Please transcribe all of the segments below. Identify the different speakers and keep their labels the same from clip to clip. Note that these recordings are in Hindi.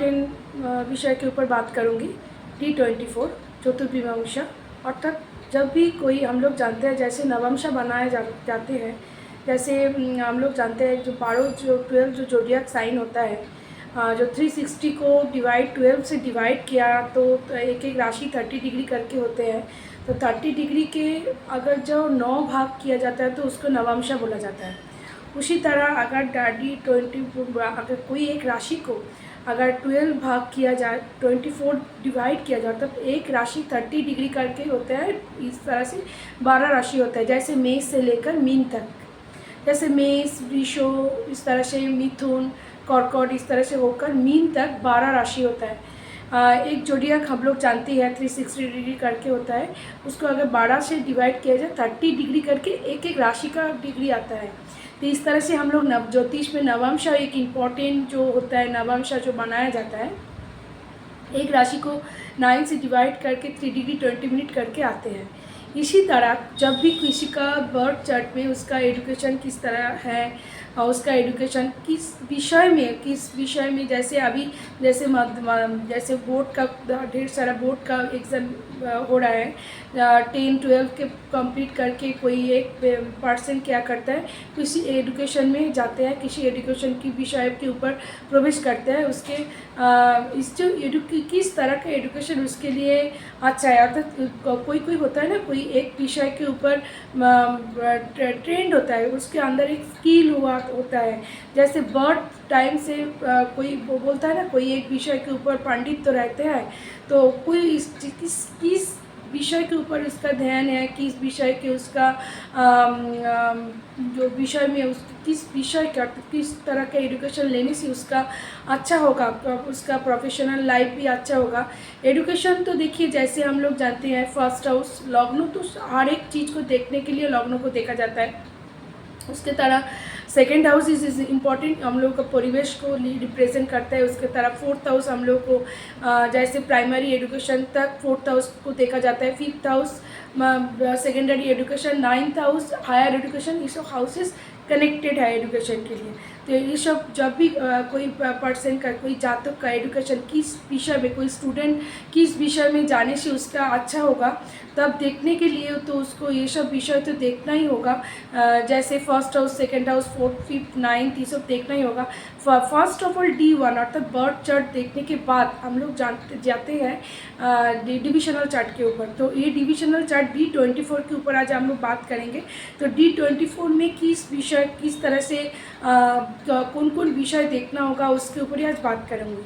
Speaker 1: इम्पॉर्टेंट विषय के ऊपर बात करूँगी। D24 चतुर्विमांशा, अर्थात जब भी कोई हम लोग जानते हैं जैसे नवमशा बनाए जाते हैं, जैसे हम लोग जानते हैं जो 12 जो ज़ोडिएक साइन होता है, जो 360 को 12 से डिवाइड किया तो एक एक राशि 30 डिग्री करके होते हैं। तो 30 डिग्री के अगर जो 9 भाग किया जाता है तो उसको नवमशा बोला जाता है। उसी तरह अगर D24 अगर कोई एक राशि को अगर 12 भाग किया जाए, 24 डिवाइड किया जाए, तब एक राशि 30 डिग्री करके होता है। इस तरह से 12 राशि होता है, जैसे मेष से लेकर मीन तक। जैसे मेष, वृषो, इस तरह से मिथुन, कर्कट, इस तरह से होकर मीन तक 12 राशि होता है। एक जोडियाक हम लोग जानते हैं 360 डिग्री करके होता है, उसको अगर 12 से डिवाइड किया जाए 30 डिग्री करके एक एक राशि का डिग्री आता है। तो इस तरह से हम लोग ज्योतिष में नवमशा एक इम्पॉर्टेंट जो होता है, नवमशा जो बनाया जाता है, एक राशि को 9 से डिवाइड करके 3 डिग्री 20 मिनट करके आते हैं। इसी तरह जब भी किसी का बर्थ चार्ट में उसका एजुकेशन किस तरह है और उसका एजुकेशन किस विषय में जैसे अभी जैसे बोर्ड का ढेर सारा बोर्ड का एग्ज़ाम हो रहा है, 10-12 के कंप्लीट करके कोई एक पर्सन क्या करता है, किसी एजुकेशन में जाते हैं, किसी एजुकेशन की विषय के ऊपर प्रवेश करते हैं, उसके इस जो किस तरह का एजुकेशन उसके लिए अच्छा है। अर्थात कोई होता है ना, कोई एक विषय के ऊपर ट्रेंड होता है, उसके अंदर एक स्किल होता है। जैसे बर्थ टाइम से कोई बोलता है ना, कोई एक विषय के ऊपर पंडित तो रहते हैं, तो कोई किस विषय के ऊपर उसका ध्यान है, किस विषय के उसका जो विषय में उस किस विषय का किस तरह का एजुकेशन लेने से उसका अच्छा होगा, उसका प्रोफेशनल लाइफ भी अच्छा होगा। एजुकेशन तो देखिए, जैसे हम लोग जानते हैं फर्स्ट हाउस लग्न, तो हर एक चीज़ को देखने के लिए लग्नों को देखा जाता है। उसके तरह सेकेंड हाउस इज़ इम्पॉर्टेंट, हम लोग का परिवेश को रिप्रेजेंट करता है। उसके तरह फोर्थ हाउस हम लोग को जैसे प्राइमरी एजुकेशन तक फोर्थ हाउस को देखा जाता है। Fifth house secondary education, ninth house higher education, ये सब हाउसेस कनेक्टेड है एजुकेशन के लिए। तो ये सब जब भी कोई पर्सन का, कोई जातक का एजुकेशन किस विषय में, कोई स्टूडेंट किस विषय में जाने से उसका अच्छा होगा, तब देखने के लिए तो उसको ये सब विषय तो देखना ही होगा। जैसे first house, second house, fourth, fifth, ninth, ये सब देखना ही होगा। फर्स्ट ऑफ ऑल D1 अर्थात बर्थ चार्ट देखने के बाद हम लोग जाते हैं डिविजनल चार्ट के ऊपर। तो ये डिविजनल चार्ट D24 के ऊपर आज हम लोग बात करेंगे। तो D24 में किस तरह से कौन कौन विषय देखना होगा उसके ऊपर ही आज बात करेंगे।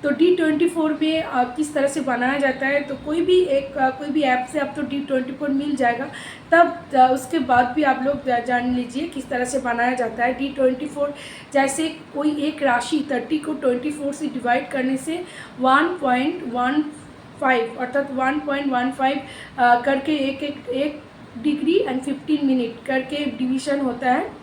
Speaker 1: तो D24 में किस तरह से बनाया जाता है, तो कोई भी ऐप से आपको D24 मिल जाएगा, तब उसके बाद भी आप लोग जान लीजिए किस तरह से बनाया जाता है D24। जैसे कोई एक राशि 30 को 24 से डिवाइड करने से 1.15 अर्थात 1.15 करके एक डिग्री एंड 15 मिनट करके डिवीज़न होता है।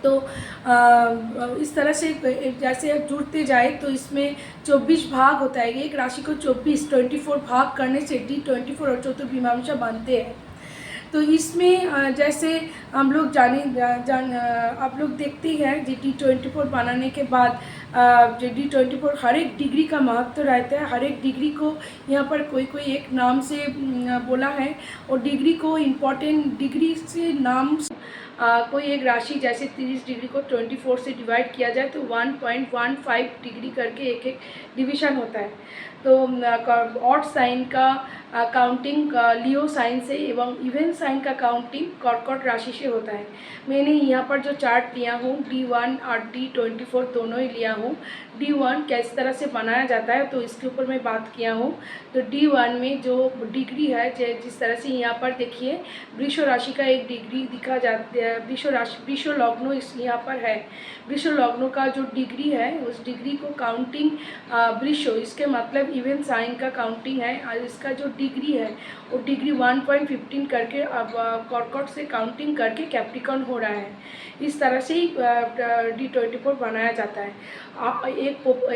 Speaker 1: तो इस तरह से जैसे जुड़ते जाए तो इसमें 24 भाग होता है। एक राशि को 24 भाग करने से D24 और चतुर्विमांशा बनते हैं। तो इसमें जैसे हम लोग आप लोग देखते हैं जी D24 बनाने के बाद जो D24 हर एक डिग्री का महत्व रहता है। हर एक डिग्री को यहाँ पर कोई एक नाम से बोला है, और डिग्री को इम्पोर्टेंट डिग्री से नाम कोई एक राशि जैसे 30 डिग्री को 24 से डिवाइड किया जाए तो 1.15 डिग्री करके एक डिवीज़न होता है। तो ऑड साइन का काउंटिंग लियो साइन से एवं इवन साइन का काउंटिंग कर्कट राशि से होता है। मैंने यहाँ पर जो चार्ट लिया हूँ D1 और D24 दोनों ही लिया हूँ। D1 किस तरह से बनाया जाता है तो इसके ऊपर मैं बात किया हूँ। तो D1 में जो डिग्री है, जिस तरह से यहाँ पर देखिए वृष राशि का एक डिग्री दिखा जाता है। वृष लग्न यहाँ पर है। वृष लग्न का जो डिग्री है उस डिग्री को काउंटिंग वृष, इसके मतलब इवन साइन का काउंटिंग है, और इसका जो डिग्री है वो डिग्री 1.15 करके अब कर्कट से काउंटिंग करके कैप्रिकॉर्न हो रहा है। इस तरह से ही D24 बनाया जाता है।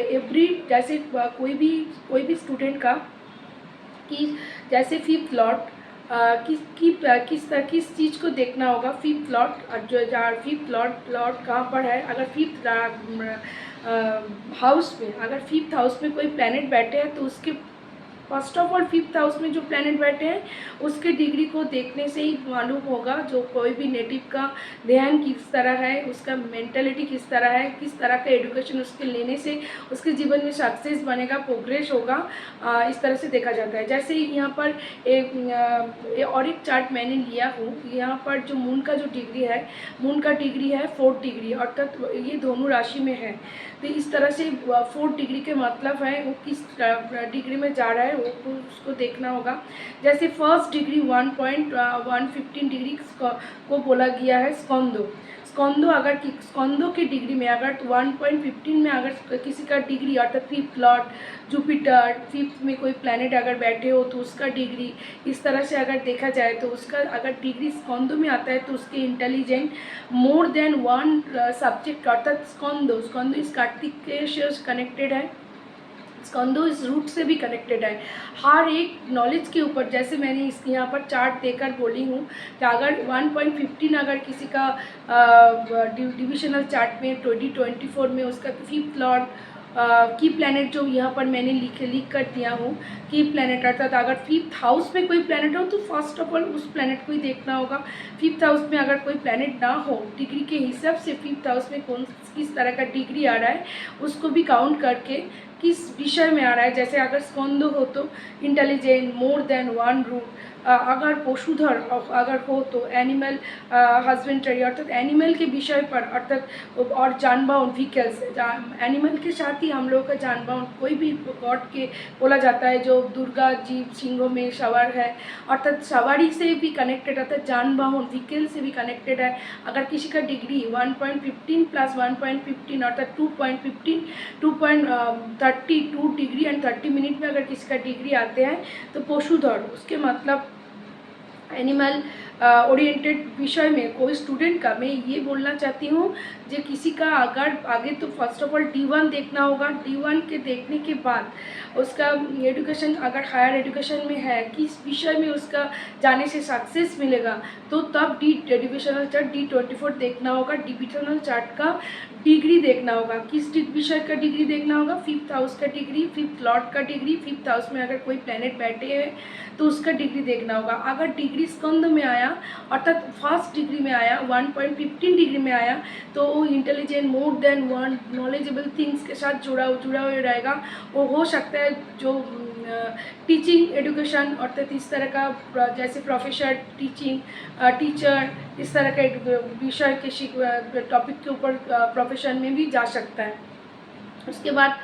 Speaker 1: एवरी जैसे कोई भी स्टूडेंट का कि जैसे फिफ्थ लॉट किस चीज़ को देखना होगा। फिफ्थ लॉट जो फिफ्थ लॉट कहाँ पर है, अगर फिफ्थ हाउस में, अगर 5th हाउस में कोई प्लैनेट बैठे हैं तो उसके first of all 5th house में जो प्लैनेट बैठे हैं उसके डिग्री को देखने से ही मालूम होगा जो कोई भी नेटिव का ध्यान किस तरह है, उसका मेंटेलिटी किस तरह है, किस तरह का एजुकेशन उसके लेने से उसके जीवन में सक्सेस बनेगा, प्रोग्रेस होगा। इस तरह से देखा जाता है। जैसे यहाँ पर और एक चार्ट मैंने लिया हूँ। यहाँ पर जो मून का जो डिग्री है, मून का डिग्री है 4th डिग्री, अर्थात ये धनु राशि में है। तो इस तरह से 4th डिग्री के मतलब है वो किस डिग्री में जा रहा है वो उसको देखना होगा। जैसे फर्स्ट डिग्री 1.115 डिग्री को बोला गया है स्कंदो। स्कंदो की डिग्री में अगर 1.15 में अगर किसी का डिग्री अर्थात 5th लॉर्ड जुपिटर, 5th में कोई प्लैनेट अगर बैठे हो तो उसका डिग्री इस तरह से अगर देखा जाए तो उसका अगर डिग्री स्कंदो में आता है तो उसके intelligent more than one subject अर्थात स्कंदो इस कार्तिक से कनेक्टेड है, स्कंदो इस रूट से भी कनेक्टेड है। हर एक नॉलेज के ऊपर, जैसे मैंने इस यहाँ पर चार्ट देकर बोली हूँ कि अगर 1.15 अगर किसी का डिविजनल चार्ट में 2024 में उसका 5th लॉर्ड की प्लैनेट जो यहाँ पर मैंने लिख कर दिया हूँ की प्लैनेट, अर्थात अगर 5th हाउस में कोई प्लैनेट हो तो फर्स्ट ऑफ ऑल उस प्लैनेट को ही देखना होगा। 5th हाउस में अगर कोई प्लैनेट ना हो डिग्री के हिसाब से 5th हाउस में किस तरह का डिग्री आ रहा है उसको भी काउंट करके किस विषय में आ रहा है। जैसे अगर स्कंदो हो तो intelligent more than one root, अगर पशुधर अगर हो तो एनिमल हस्बेंड्री अर्थात एनिमल के विषय पर, अर्थात और जानबाउंड व्हीकल्स, एनिमल के साथ ही हम लोगों का जानबाउंड कोई भी गॉड के बोला जाता है जो दुर्गा जी सिंहों में सवार है, अर्थात सवारी से भी कनेक्टेड, अर्थात जानबाउंड व्हीकल से भी कनेक्टेड है। अगर किसी का डिग्री 1.15 प्लस 1.15 अर्थात 2.15 2.32 डिग्री एंड 30 मिनट में अगर किसी का डिग्री आते हैं तो पशुधर, उसके मतलब एनिमल ओरिएंटेड विषय में कोई स्टूडेंट का, मैं ये बोलना चाहती हूँ जो किसी का अगर आगे तो फर्स्ट ऑफ ऑल D1 देखना होगा। D1 के देखने के बाद उसका एजुकेशन अगर हायर एजुकेशन में है किस विषय में उसका जाने से सक्सेस मिलेगा तो तब डिविजनल चार्ट D24 देखना होगा। डिविजनल चार्ट का डिग्री देखना होगा, किस विषय का डिग्री देखना होगा, 5th हाउस का डिग्री, 5th लॉर्ड का डिग्री, 5th हाउस में अगर कोई प्लैनेट बैठे हैं तो उसका डिग्री देखना होगा। अगर डिग्री स्कंद में आया अर्थात फर्स्ट डिग्री में आया 1.15 डिग्री में आया तो वो intelligent more than one knowledgeable things के साथ जुड़ा हुआ रहेगा। वो हो सकता है जो टीचिंग एजुकेशन अर्थात इस तरह का जैसे प्रोफेसर टीचिंग टीचर इस तरह के विषय के टॉपिक के ऊपर प्रोफेशन में भी जा सकता है। उसके बाद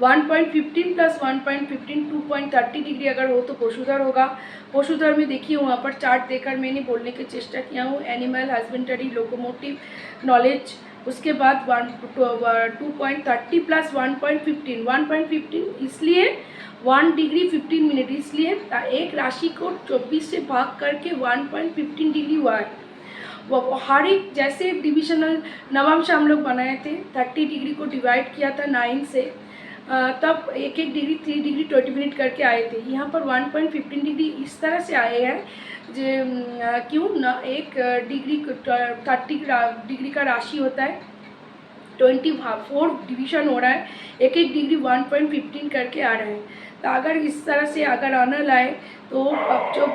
Speaker 1: 1.15 प्लस 1.15 2.30 डिग्री अगर हो तो पशुधर होगा। पशुधर में देखिए वहाँ पर चार्ट देकर मैंने बोलने की चेष्टा किया हूँ, एनिमल हस्बेंड्री लोकोमोटिव नॉलेज। उसके बाद 2.30 प्लस 1.15 इसलिए 1 डिग्री 15 मिनट, इसलिए एक राशि को 24 से भाग करके 1.15 डिग्री हुआ है। वो हर एक जैसे डिविजनल नवंश हम लोग बनाए थे 30 डिग्री को डिवाइड किया था 9 से, तब एक डिग्री 3 डिग्री 20 मिनट करके आए थे। यहाँ पर 1.15 डिग्री इस तरह से आए हैं जो क्यों ना एक डिग्री 30 डिग्री का राशि होता है, 24 डिवीजन हो रहा है, एक डिग्री 1.15 करके आ रहा है। तो अगर इस तरह से अगर आना लाए तो अब जो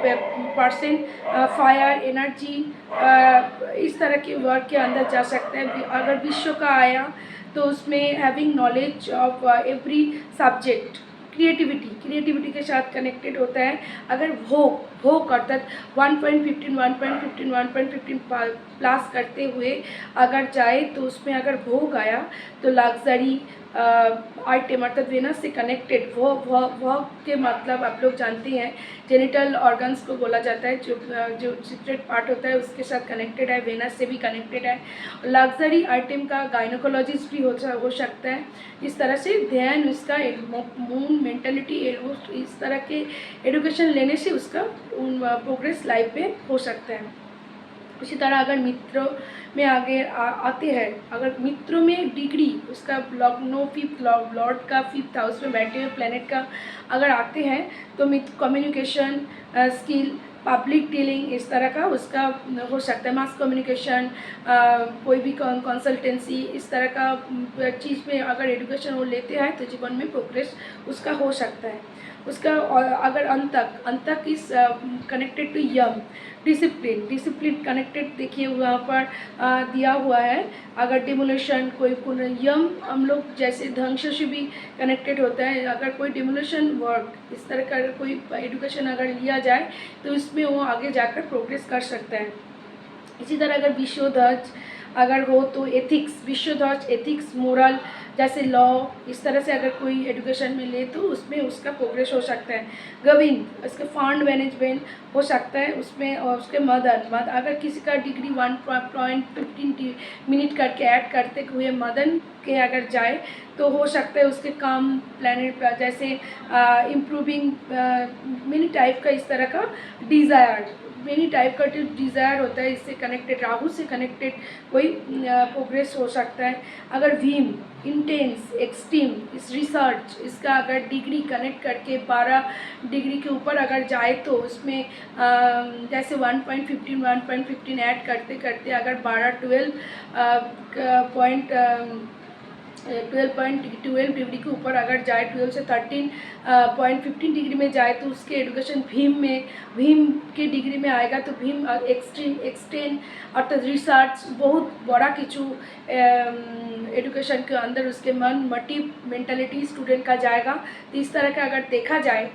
Speaker 1: परसेंट फायर एनर्जी इस तरह के वर्क के अंदर जा सकते हैं। अगर विश्व का आया तो उसमें having knowledge of every subject, creativity के साथ कनेक्टेड होता है। अगर भोग अर्थात 1.15 प्लस करते हुए अगर जाए तो उसमें अगर भोग आया तो लग्जरी आइटम अर्थात वेनस से कनेक्टेड भोग के मतलब आप लोग जानते हैं जेनिटल ऑर्गन्स को बोला जाता है, जो सीक्रेट पार्ट होता है उसके साथ कनेक्टेड है, वेनस से भी कनेक्टेड है। लग्जरी आइटम का गायनोकोलॉजिस्ट भी हो सकता है। इस तरह से ध्यान उसका मून मेंटलिटी इस तरह के एडुकेशन लेने से उसका प्रोग्रेस लाइफ में हो सकता है। उसी तरह अगर मित्रों में आगे आते हैं, अगर मित्रों में डिग्री उसका लग्नो 5th लॉर्ड का 5th हाउस में बैठे हुए प्लैनेट का अगर आते हैं तो कम्युनिकेशन स्किल पब्लिक डीलिंग, इस तरह का उसका हो सकता है। मास कम्युनिकेशन, कोई भी कंसल्टेंसी, इस तरह का चीज़ में अगर एजुकेशन वो लेते हैं तो जीवन में प्रोग्रेस उसका हो सकता है। उसका अगर अंत तक इस connected to Yam discipline connected, देखिए वहाँ पर दिया हुआ है। अगर डिमोलेशन कोई यम हम लोग जैसे ध्वंस से भी कनेक्टेड होता है। अगर कोई डिमोलेशन वर्क, इस तरह का कोई एजुकेशन अगर लिया जाए तो इसमें वो आगे जाकर प्रोग्रेस कर सकता है। इसी तरह अगर विश्व ध्वज अगर हो तो एथिक्स, विश्व ध्वज एथिक्स, मोरल जैसे लॉ, इस तरह से अगर कोई एजुकेशन में ले तो उसमें उसका प्रोग्रेस हो सकता है। गविन, इसका फंड मैनेजमेंट हो सकता है उसमें, और उसके मदन अगर किसी का डिग्री 1.15 मिनट करके ऐड करते हुए मदन के अगर जाए तो हो सकता है उसके काम प्लानिट जैसे इम्प्रूविंग मेनी टाइप का, इस तरह का डिज़ायर, मेनी टाइप का जो डिज़ायर होता है इससे कनेक्टेड, राहु से कनेक्टेड कोई प्रोग्रेस हो सकता है। अगर भीम इंटेंस एक्सट्रीम, इस रिसर्च, इसका अगर डिग्री कनेक्ट करके 12 डिग्री के ऊपर अगर जाए तो उसमें जैसे 1.15 ऐड करते करते अगर 12 डिग्री के ऊपर अगर जाए, 12 से 13.15 डिग्री में जाए तो उसके एजुकेशन भीम के डिग्री में आएगा। तो भीम एक्सटेंड अर्थात रिसर्च बहुत बड़ा किचू एजुकेशन के अंदर उसके मन मोटिव मेंटालिटी स्टूडेंट का जाएगा। तो इस तरह का अगर देखा जाए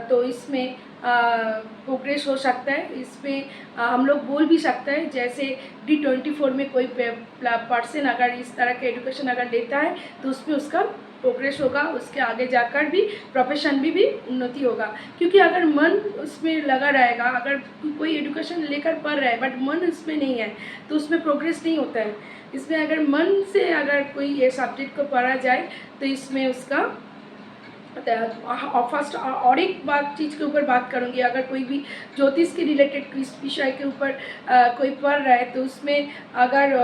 Speaker 1: तो इसमें प्रोग्रेस हो सकता है। इसमें हम लोग बोल भी सकते हैं जैसे D24 में कोई पर्सन अगर इस तरह के एजुकेशन अगर लेता है तो उसमें उसका प्रोग्रेस होगा, उसके आगे जाकर भी प्रोफेशन भी उन्नति होगा। क्योंकि अगर मन उसमें लगा रहेगा, अगर कोई एजुकेशन लेकर पढ़ रहा है बट मन उसमें नहीं है तो उसमें प्रोग्रेस नहीं होता है। इसमें अगर मन से अगर कोई ये सब्जेक्ट को पढ़ा जाए तो इसमें उसका फर्स्ट और एक चीज़ के ऊपर बात करूँगी। अगर कोई भी ज्योतिष के रिलेटेड विषय के ऊपर कोई पढ़ रहा है तो उसमें अगर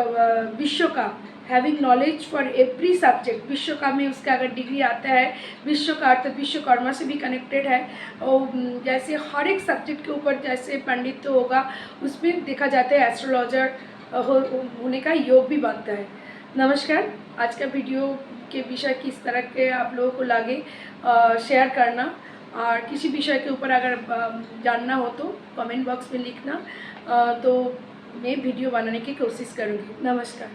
Speaker 1: विश्व का having knowledge for every subject, विश्व का में उसका अगर डिग्री आता है, विश्व का अर्थ विश्वकर्मा से भी कनेक्टेड है। और जैसे हर एक सब्जेक्ट के ऊपर जैसे पंडित तो होगा, उसमें देखा जाता है एस्ट्रोलॉजर होने का योग भी बनता है। नमस्कार, आज का वीडियो के विषय किस तरह के आप लोगों को लगे शेयर करना, और किसी विषय के ऊपर अगर जानना हो तो कमेंट बॉक्स में लिखना, तो मैं वीडियो बनाने की कोशिश करूँगी। नमस्कार।